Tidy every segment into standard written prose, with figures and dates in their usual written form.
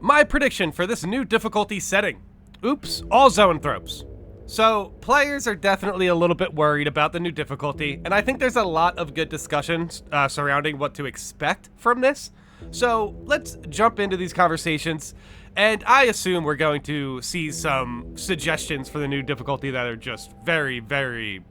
My prediction for this new difficulty setting. Oops, all zoanthropes. So, players are definitely a little bit worried about the new difficulty, and I think there's a lot of good discussions surrounding what to expect from this. So, let's jump into these conversations, and I assume we're going to see some suggestions for the new difficulty that are just very, very,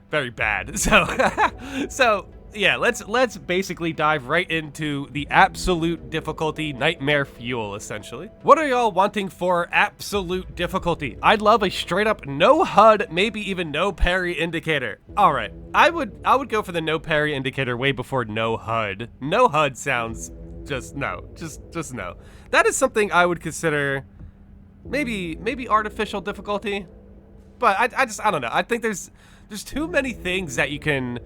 very bad. So yeah, let's basically dive right into the absolute difficulty nightmare fuel, essentially. What are y'all wanting for absolute difficulty? I'd love a straight up no HUD, maybe even no parry indicator. All right, I would go for the no parry indicator way before no HUD. No HUD sounds just no. That is something I would consider maybe artificial difficulty, but I don't know. I think there's too many things that you can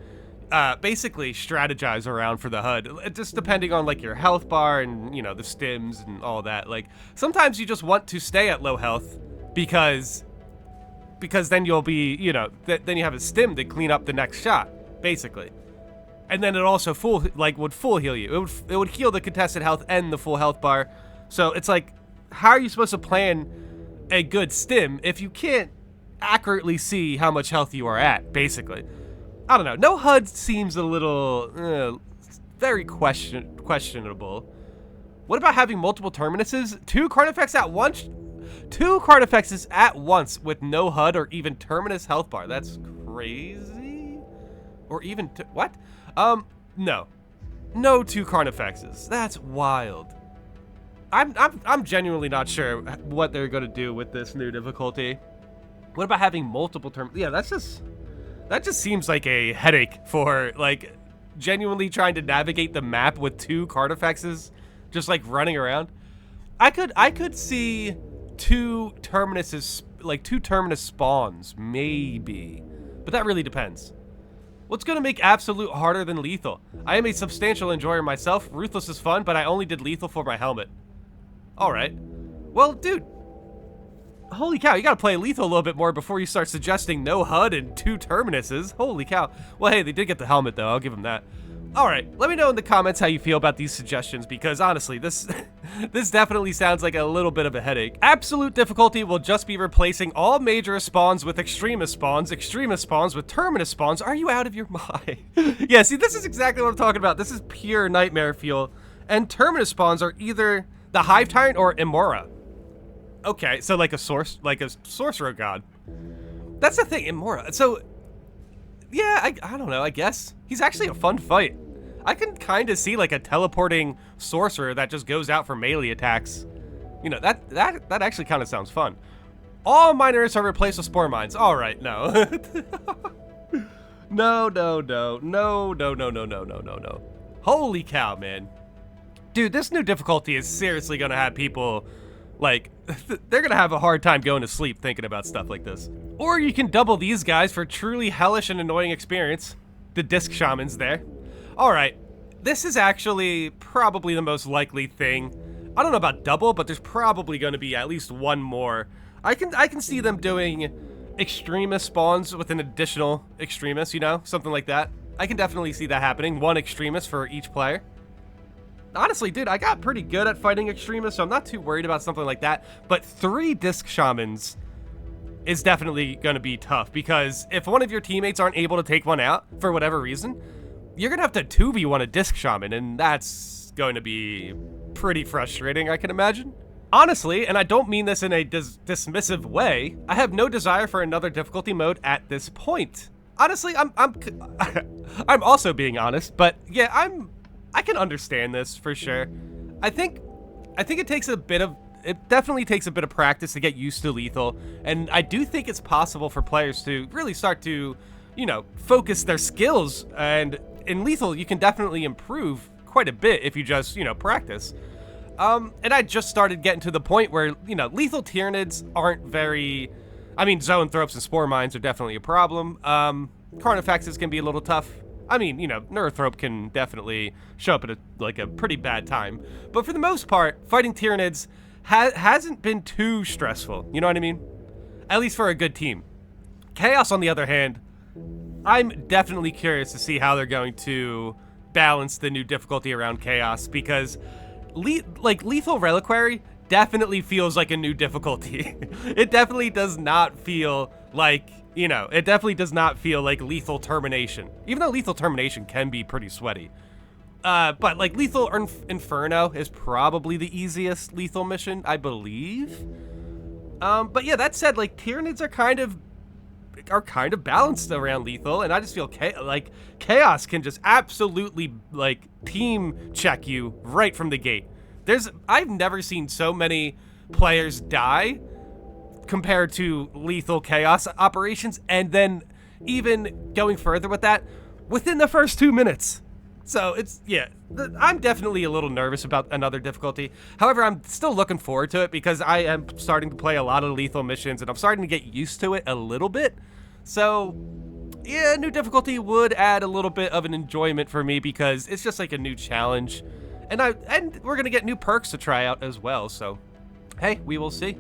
basically strategize around for the HUD, just depending on like your health bar and, you know, the stims and all that. Like, sometimes you just want to stay at low health because then you'll be, you know, then you have a stim to clean up the next shot, basically. And then it also would full heal you. It would heal the contested health and the full health bar. So it's like, how are you supposed to plan a good stim if you can't accurately see how much health you are at, basically? I don't know. No HUD seems a little very questionable. What about having multiple terminuses? Two Carnifexes at once? Two Carnifexes at once with no HUD or even terminus health bar. That's crazy. Or even what? No. No two Carnifexes. That's wild. I'm genuinely not sure what they're gonna do with this new difficulty. What about having multiple Yeah, that just seems like a headache for, like, genuinely trying to navigate the map with two Carnifexes just, like, running around. I could see two terminus spawns, maybe. But that really depends. What's gonna make Absolute harder than Lethal? I am a substantial enjoyer myself. Ruthless is fun, but I only did Lethal for my helmet. Alright. Well, dude. Holy cow, you gotta play Lethal a little bit more before you start suggesting no HUD and two terminuses. Holy cow. Well, hey, they did get the helmet, though. I'll give them that. Alright, let me know in the comments how you feel about these suggestions, because honestly, this definitely sounds like a little bit of a headache. Absolute difficulty will just be replacing all major spawns with extremist spawns with terminus spawns. Are you out of your mind? Yeah, see, this is exactly what I'm talking about. This is pure nightmare fuel. And terminus spawns are either the Hive Tyrant or Imora. Okay, so like a sorcerer god. That's the thing, Imora. So, yeah, I don't know, I guess. He's actually a fun fight. I can kind of see like a teleporting sorcerer that just goes out for melee attacks. You know, that actually kind of sounds fun. All miners are replaced with spore mines. All right, no. No. Holy cow, man. Dude, this new difficulty is seriously gonna have people, like, they're gonna have a hard time going to sleep thinking about stuff like this. Or you can double these guys for truly hellish and annoying experience. The disc shamans there. Alright, this is actually probably the most likely thing. I don't know about double, but there's probably gonna be at least one more. I can see them doing extremist spawns with an additional extremist, you know? Something like that. I can definitely see that happening. One extremist for each player. Honestly, dude, I got pretty good at fighting extremists, so I'm not too worried about something like that. But 3 disc shamans is definitely going to be tough, because if one of your teammates aren't able to take one out for whatever reason, you're going to have to 2v1 a disc shaman, and that's going to be pretty frustrating, I can imagine. Honestly, and I don't mean this in a dismissive way, I have no desire for another difficulty mode at this point. Honestly, I'm also being honest, but yeah, I can understand this for sure. I think it definitely takes a bit of practice to get used to Lethal, and I do think it's possible for players to really start to, you know, focus their skills, and in Lethal you can definitely improve quite a bit if you just, you know, practice. And I just started getting to the point where, you know, Lethal Tyranids aren't very, I mean, Zoanthropes and Spore Mines are definitely a problem. Carnifexes can be a little tough. I mean, you know, Neurothrope can definitely show up at a pretty bad time. But for the most part, fighting Tyranids hasn't been too stressful. You know what I mean? At least for a good team. Chaos, on the other hand, I'm definitely curious to see how they're going to balance the new difficulty around Chaos, because Lethal Reliquary definitely feels like a new difficulty. It definitely does not feel like, you know, it definitely does not feel like Lethal Termination. Even though Lethal Termination can be pretty sweaty. But like Lethal Inferno is probably the easiest lethal mission, I believe. But yeah, that said, like Tyranids are kind of balanced around lethal, and I just feel like Chaos can just absolutely like team check you right from the gate. I've never seen so many players die compared to lethal Chaos operations, and then even going further with that, within the first 2 minutes. So it's, yeah, I'm definitely a little nervous about another difficulty. However, I'm still looking forward to it because I am starting to play a lot of lethal missions and I'm starting to get used to it a little bit. So yeah, new difficulty would add a little bit of an enjoyment for me because it's just like a new challenge. And we're gonna get new perks to try out as well, so hey, we will see.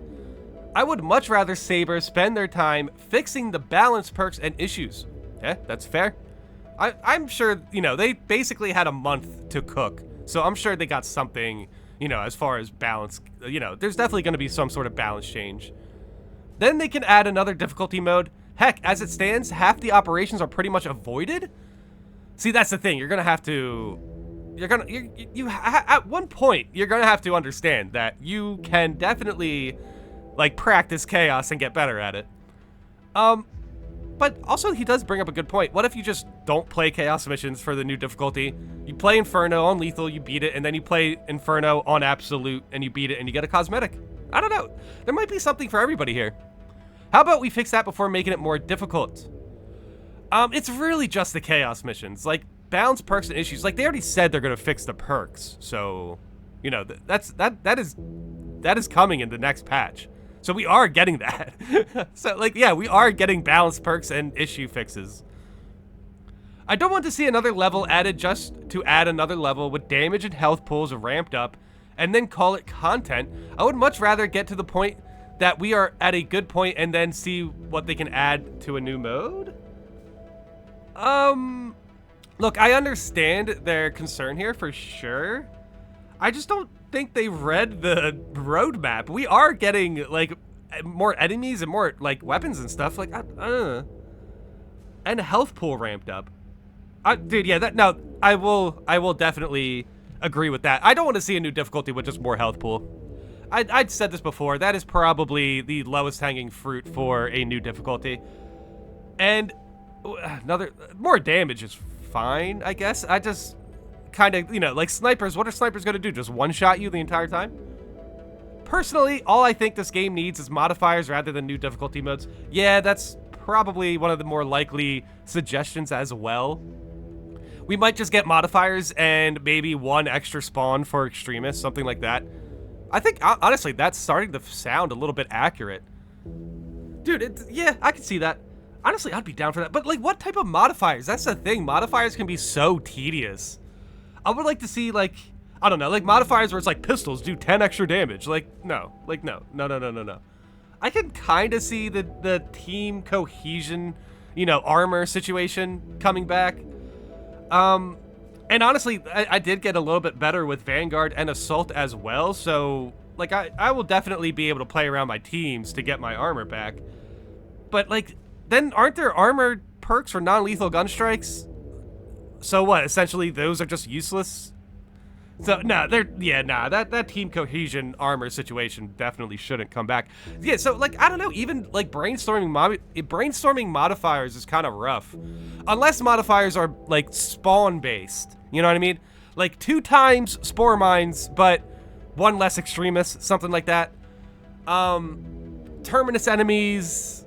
I would much rather Sabers spend their time fixing the balance perks and issues. Yeah, that's fair. I'm sure, you know, they basically had a month to cook, so I'm sure they got something, you know, as far as balance, you know, there's definitely going to be some sort of balance change. Then they can add another difficulty mode. Heck, as it stands, half the operations are pretty much avoided. See, that's the thing. You're going to have to, at one point, you're going to have to understand that you can definitely, like, practice Chaos and get better at it. But also, he does bring up a good point. What if you just don't play Chaos missions for the new difficulty? You play Inferno on Lethal, you beat it, and then you play Inferno on Absolute, and you beat it, and you get a cosmetic. I don't know. There might be something for everybody here. How about we fix that before making it more difficult? It's really just the Chaos missions. Like, balance perks and issues. Like, they already said they're going to fix the perks. So, you know, that is coming in the next patch. So we are getting that. So, like, yeah, we are getting balance perks and issue fixes. I don't want to see another level added just to add another level with damage and health pools ramped up and then call it content. I would much rather get to the point that we are at a good point and then see what they can add to a new mode. Look, I understand their concern here for sure. I just don't think they read the roadmap. We are getting like more enemies and more like weapons and stuff. Like, and health pool ramped up. Dude, yeah, I will definitely agree with that. I don't want to see a new difficulty with just more health pool. I'd said this before. That is probably the lowest hanging fruit for a new difficulty. And more damage is fine, I guess. I just kind of, you know, like snipers, what are snipers going to do? Just one-shot you the entire time? Personally, all I think this game needs is modifiers rather than new difficulty modes. Yeah, that's probably one of the more likely suggestions as well. We might just get modifiers and maybe one extra spawn for extremists, something like that. I think, honestly, that's starting to sound a little bit accurate. Dude, yeah, I can see that. Honestly, I'd be down for that. But, like, what type of modifiers? That's the thing. Modifiers can be so tedious. I would like to see, like, I don't know, like modifiers where it's like pistols do 10 extra damage. Like, no. I can kind of see the team cohesion, you know, armor situation coming back. And honestly, I did get a little bit better with Vanguard and Assault as well. So, like, I will definitely be able to play around my teams to get my armor back. But, like, then aren't there armor perks for non-lethal gun strikes? So what, essentially those are just useless? So, that team cohesion armor situation definitely shouldn't come back. Yeah, so, like, I don't know, even, like, brainstorming modifiers is kind of rough. Unless modifiers are, like, spawn-based, you know what I mean? Like, 2 times Spore Mines, but 1 less Extremist, something like that. Terminus enemies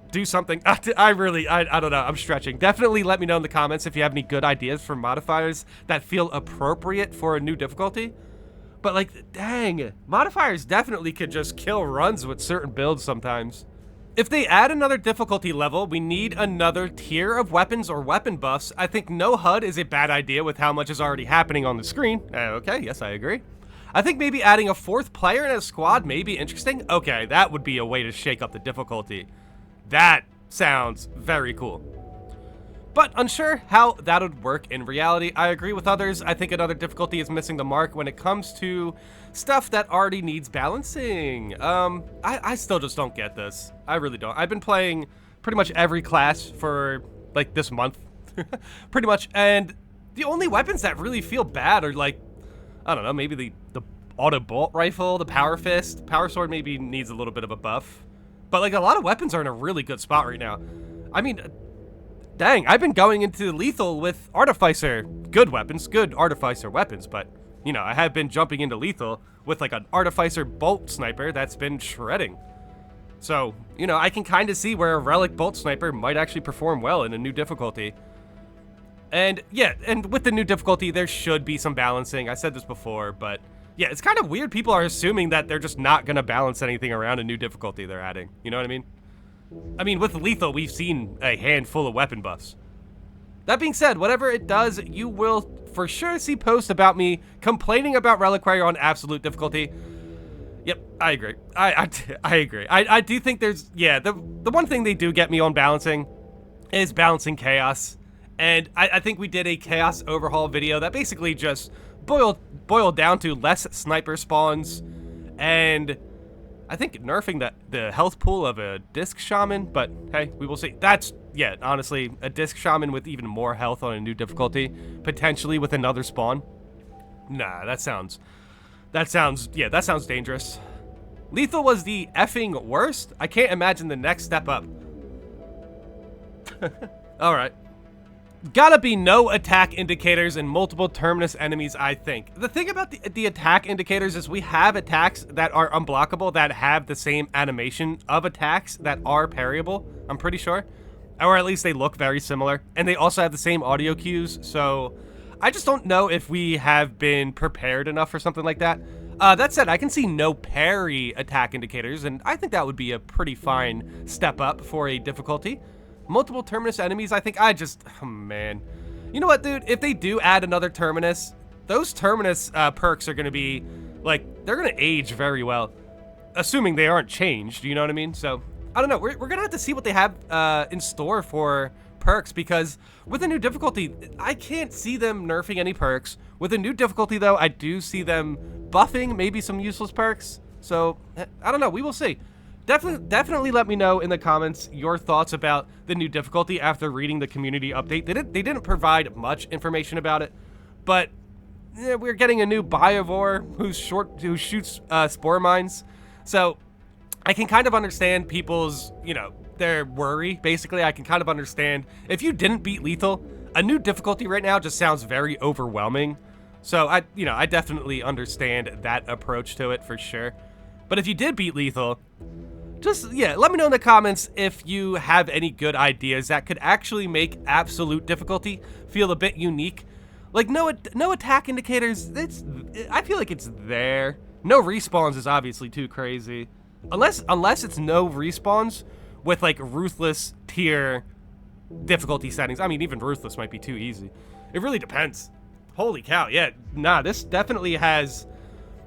do something. I don't know. I'm stretching. Definitely let me know in the comments if you have any good ideas for modifiers that feel appropriate for a new difficulty. But, like, dang, modifiers definitely could just kill runs with certain builds sometimes. If they add another difficulty level, we need another tier of weapons or weapon buffs. I think no HUD is a bad idea with how much is already happening on the screen. Okay, yes, I agree. I think maybe adding a 4th player in a squad may be interesting. Okay, that would be a way to shake up the difficulty. That sounds very cool. but unsure how that would work in reality. I agree with others. I think another difficulty is missing the mark when it comes to stuff that already needs balancing. I still just don't get this. I really don't. I've been playing pretty much every class for like this month, pretty much, and the only weapons that really feel bad are like, I don't know, maybe the auto bolt rifle, the power fist. Power sword maybe needs a little bit of a buff, but like a lot of weapons are in a really good spot right now. I mean, dang, I've been going into lethal with artificer, good weapons, good artificer weapons, but you know, I have been jumping into lethal with like an artificer bolt sniper that's been shredding. So, you know, I can kind of see where a relic bolt sniper might actually perform well in a new difficulty. And yeah, and with the new difficulty, there should be some balancing. I said this before, but yeah, it's kind of weird. People are assuming that they're just not going to balance anything around a new difficulty they're adding. You know what I mean? I mean, with lethal, we've seen a handful of weapon buffs. That being said, whatever it does, you will for sure see posts about me complaining about Reliquary on absolute difficulty. Yep, I agree. I agree. I do think there's, yeah, the one thing they do get me on balancing is balancing chaos. And I think we did a chaos overhaul video that basically just boiled down to less sniper spawns and I think nerfing the health pool of a disc shaman, but hey, we will see. That's, yeah, honestly, a disc shaman with even more health on a new difficulty, potentially with another spawn. Nah, that sounds dangerous. Lethal was the effing worst. I can't imagine the next step up. All right. Gotta be no attack indicators and multiple terminus enemies, I think. The thing about the attack indicators is we have attacks that are unblockable that have the same animation of attacks that are parryable, I'm pretty sure. Or at least they look very similar. And they also have the same audio cues, so I just don't know if we have been prepared enough for something like that. That said, I can see no parry attack indicators, and I think that would be a pretty fine step up for a difficulty. Multiple terminus enemies, I think oh man. You know what, dude? If they do add another terminus, those terminus perks are going to be, like, they're going to age very well. Assuming they aren't changed, you know what I mean? So, I don't know. We're going to have to see what they have in store for perks, because with a new difficulty, I can't see them nerfing any perks. With a new difficulty, though, I do see them buffing maybe some useless perks. So, I don't know. We will see. Definitely let me know in the comments your thoughts about the new difficulty after reading the community update. They didn't provide much information about it, but yeah, we're getting a new Biovore who shoots spore mines. So I can kind of understand people's, you know, their worry. Basically, I can kind of understand if you didn't beat lethal, a new difficulty right now just sounds very overwhelming. So I definitely understand that approach to it for sure. But if you did beat lethal, just, yeah, let me know in the comments if you have any good ideas that could actually make absolute difficulty feel a bit unique. Like, no attack indicators, I feel like it's there. No respawns is obviously too crazy. Unless it's no respawns with, like, ruthless tier difficulty settings. I mean, even ruthless might be too easy. It really depends. Holy cow, yeah, nah, this definitely has...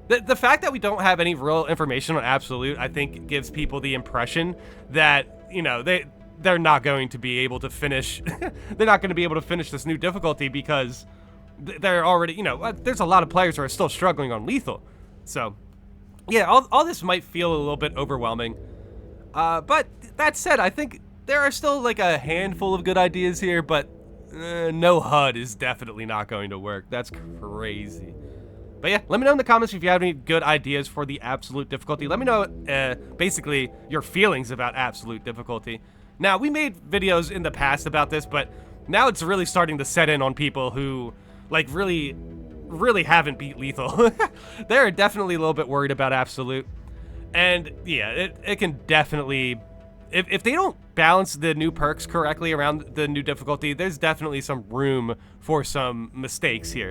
The fact that we don't have any real information on absolute, I think, gives people the impression that, you know, they're not going to be able to finish. They're not going to be able to finish this new difficulty because they're already, you know, there's a lot of players who are still struggling on lethal. So, yeah, all this might feel a little bit overwhelming. But that said, I think there are still like a handful of good ideas here, but no HUD is definitely not going to work. That's crazy. But yeah, let me know in the comments if you have any good ideas for the absolute difficulty. Let me know, basically, your feelings about absolute difficulty. Now, we made videos in the past about this, but now it's really starting to set in on people who, like, really haven't beat lethal. They're definitely a little bit worried about absolute. And, yeah, it can definitely... If they don't balance the new perks correctly around the new difficulty, there's definitely some room for some mistakes here.